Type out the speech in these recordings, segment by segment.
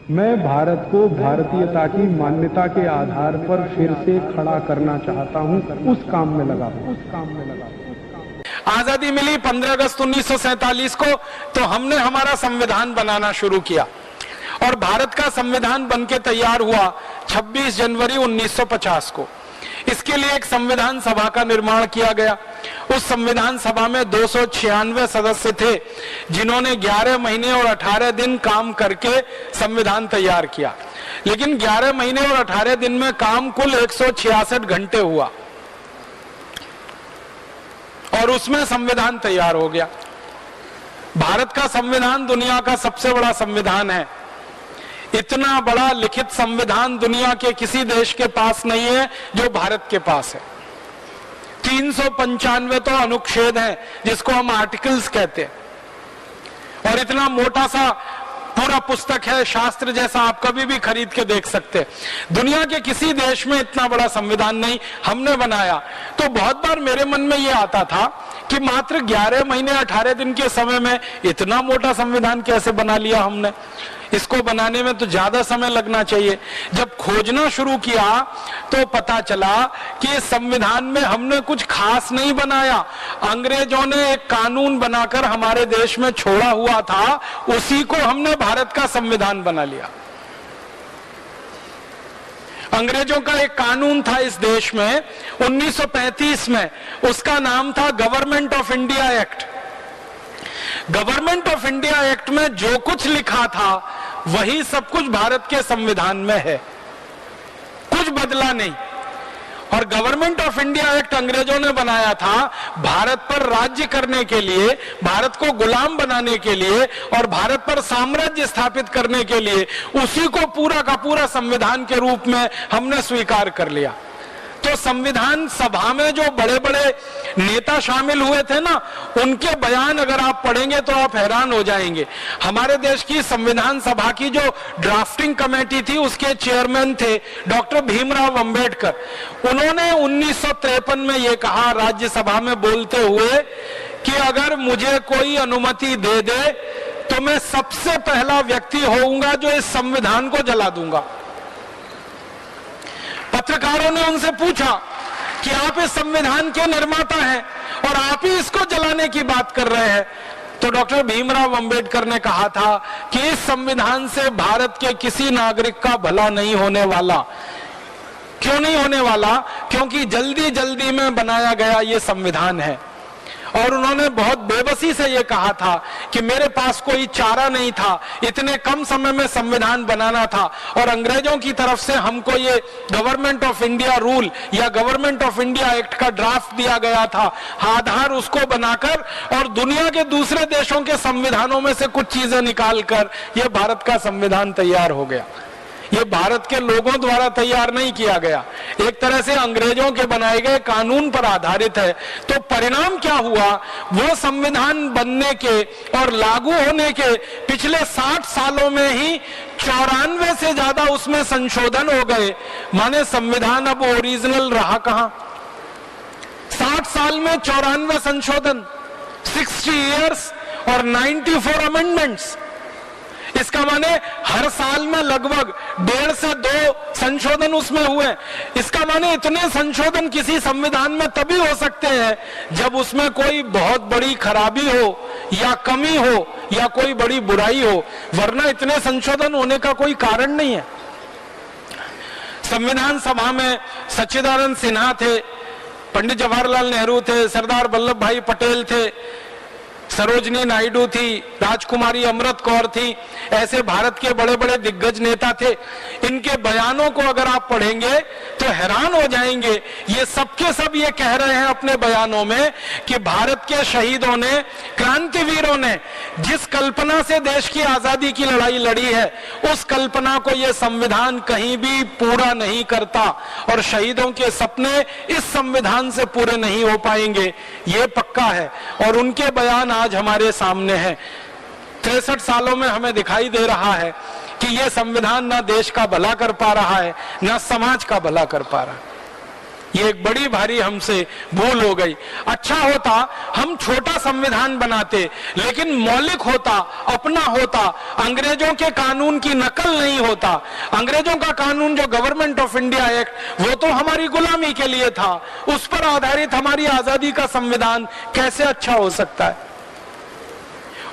मैं भारत को भारतीयता की मान्यता के आधार पर फिर से खड़ा करना चाहता हूं, उस काम में लगा हूं। आजादी मिली 15 अगस्त 1947 को, तो हमने हमारा संविधान बनाना शुरू किया और भारत का संविधान बनके तैयार हुआ 26 जनवरी 1950 को। इसके लिए एक संविधान सभा का निर्माण किया गया। उस संविधान सभा में 296 सदस्य थे, जिन्होंने 11 महीने और 18 दिन काम करके संविधान तैयार किया। लेकिन 11 महीने और 18 दिन में काम कुल 166 घंटे हुआ और उसमें संविधान तैयार हो गया। भारत का संविधान दुनिया का सबसे बड़ा संविधान है। इतना बड़ा लिखित संविधान दुनिया के किसी देश के पास नहीं है जो भारत के पास है। 395 तो अनुच्छेद हैं, जिसको हम आर्टिकल्स कहते हैं, और इतना मोटा सा पूरा पुस्तक है, शास्त्र जैसा, आप कभी भी खरीद के देख सकते हैं। दुनिया के किसी देश में इतना बड़ा संविधान नहीं, हमने बनाया। तो बहुत बार मेरे मन में यह आता था कि मात्र 11 महीने 18 दिन के समय में इतना मोटा संविधान कैसे बना लिया हमने। इसको बनाने में तो ज्यादा समय लगना चाहिए। जब खोजना शुरू किया तो पता चला कि इस संविधान में हमने कुछ खास नहीं बनाया। अंग्रेजों ने एक कानून बनाकर हमारे देश में छोड़ा हुआ था, उसी को हमने भारत का संविधान बना लिया। अंग्रेजों का एक कानून था इस देश में 1935 में, उसका नाम था government of India act. Government of India act में जो कुछ लिखा था वही सब कुछ भारत के संविधान में है, कुछ बदला नहीं। और गवर्नमेंट ऑफ इंडिया एक्ट अंग्रेजों ने बनाया था भारत पर राज्य करने के लिए, भारत को गुलाम बनाने के लिए और भारत पर साम्राज्य स्थापित करने के लिए। उसी को पूरा का पूरा संविधान के रूप में हमने स्वीकार कर लिया। तो संविधान सभा में जो बड़े बड़े नेता शामिल हुए थे ना, उनके बयान अगर आप पढ़ेंगे तो आप हैरान हो जाएंगे। हमारे देश की संविधान सभा की जो ड्राफ्टिंग कमेटी थी, उसके चेयरमैन थे डॉक्टर भीमराव अंबेडकर। उन्होंने 1953 में ये कहा राज्यसभा में बोलते हुए कि अगर मुझे कोई अनुमति दे दे तो मैं सबसे पहला व्यक्ति होऊंगा जो इस संविधान को जला दूंगा। पत्रकारों ने उनसे पूछा कि आप इस संविधान के निर्माता हैं और आप ही इसको जलाने की बात कर रहे हैं। तो डॉक्टर भीमराव अंबेडकर ने कहा था कि इस संविधान से भारत के किसी नागरिक का भला नहीं होने वाला। क्यों नहीं होने वाला? क्योंकि जल्दी जल्दी में बनाया गया ये संविधान है। और उन्होंने बहुत बेबसी से ये कहा था कि मेरे पास कोई चारा नहीं था, इतने कम समय में संविधान बनाना था और अंग्रेजों की तरफ से हमको ये गवर्नमेंट ऑफ इंडिया रूल या गवर्नमेंट ऑफ इंडिया एक्ट का ड्राफ्ट दिया गया था। आधार उसको बनाकर और दुनिया के दूसरे देशों के संविधानों में से कुछ चीजें निकालकर ये भारत का संविधान तैयार हो गया। ये भारत के लोगों द्वारा तैयार नहीं किया गया, एक तरह से अंग्रेजों के बनाए गए कानून पर आधारित है। तो परिणाम क्या हुआ? वो संविधान बनने के और लागू होने के पिछले 60 सालों में ही 94 से ज्यादा उसमें संशोधन हो गए। माने संविधान अब ओरिजिनल रहा कहां? 60 साल में 94 संशोधन, 60 इयर्स और 94 अमेंडमेंट्स। इसका माने हर साल में लगभग 1.5 से 2 संशोधन उसमें हुए। इसका माने इतने संशोधन किसी संविधान में तभी हो सकते हैं जब उसमें कोई बहुत बड़ी खराबी हो या कमी हो या कोई बड़ी बुराई हो, वरना इतने संशोधन होने का कोई कारण नहीं है। संविधान सभा में सच्चिदानंद सिन्हा थे, पंडित जवाहरलाल नेहरू थे, सरदार वल्लभ भाई पटेल थे, सरोजनी नायडू थी, राजकुमारी अमृत कौर थी। ऐसे भारत के बड़े बड़े दिग्गज नेता थे। इनके बयानों को अगर आप पढ़ेंगे तो हैरान हो जाएंगे। ये सबके सब ये कह रहे हैं अपने बयानों में कि भारत के शहीदों ने, क्रांतिवीरों ने जिस कल्पना से देश की आजादी की लड़ाई लड़ी है, उस कल्पना को ये संविधान कहीं भी पूरा नहीं करता और शहीदों के सपने इस संविधान से पूरे नहीं हो पाएंगे, ये पक्का है। और उनके बयान आज हमारे सामने है। 63 सालों में हमें दिखाई दे रहा है कि यह संविधान ना देश का भला कर पा रहा है, ना समाज का भला कर पा रहा है। ये एक बड़ी भारी हमसे भूल हो गई। अच्छा होता हम छोटा संविधान बनाते, लेकिन मौलिक होता, अपना होता, अंग्रेजों के कानून की नकल नहीं होता। अंग्रेजों का कानून जो गवर्नमेंट ऑफ इंडिया एक्ट, वो तो हमारी गुलामी के लिए था, उस पर आधारित हमारी आजादी का संविधान कैसे अच्छा हो सकता है।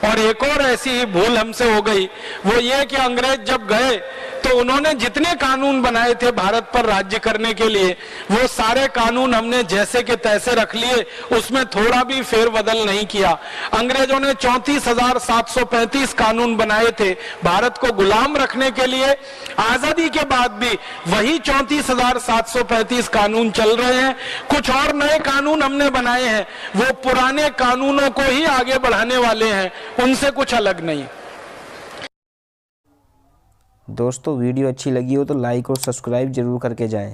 और एक और ऐसी ही भूल हमसे हो गई, वो ये कि अंग्रेज जब गए तो उन्होंने जितने कानून बनाए थे भारत पर राज्य करने के लिए, वो सारे कानून हमने जैसे के तैसे रख लिए, उसमें थोड़ा भी फेरबदल नहीं किया। अंग्रेजों ने 34,735 कानून बनाए थे भारत को गुलाम रखने के लिए। आजादी के बाद भी वही 34,735 कानून चल रहे हैं। कुछ और नए कानून हमने बनाए हैं, वो पुराने कानूनों को ही आगे बढ़ाने वाले हैं, उनसे कुछ अलग नहीं। दोस्तों वीडियो अच्छी लगी हो तो लाइक और सब्सक्राइब जरूर करके जाएं।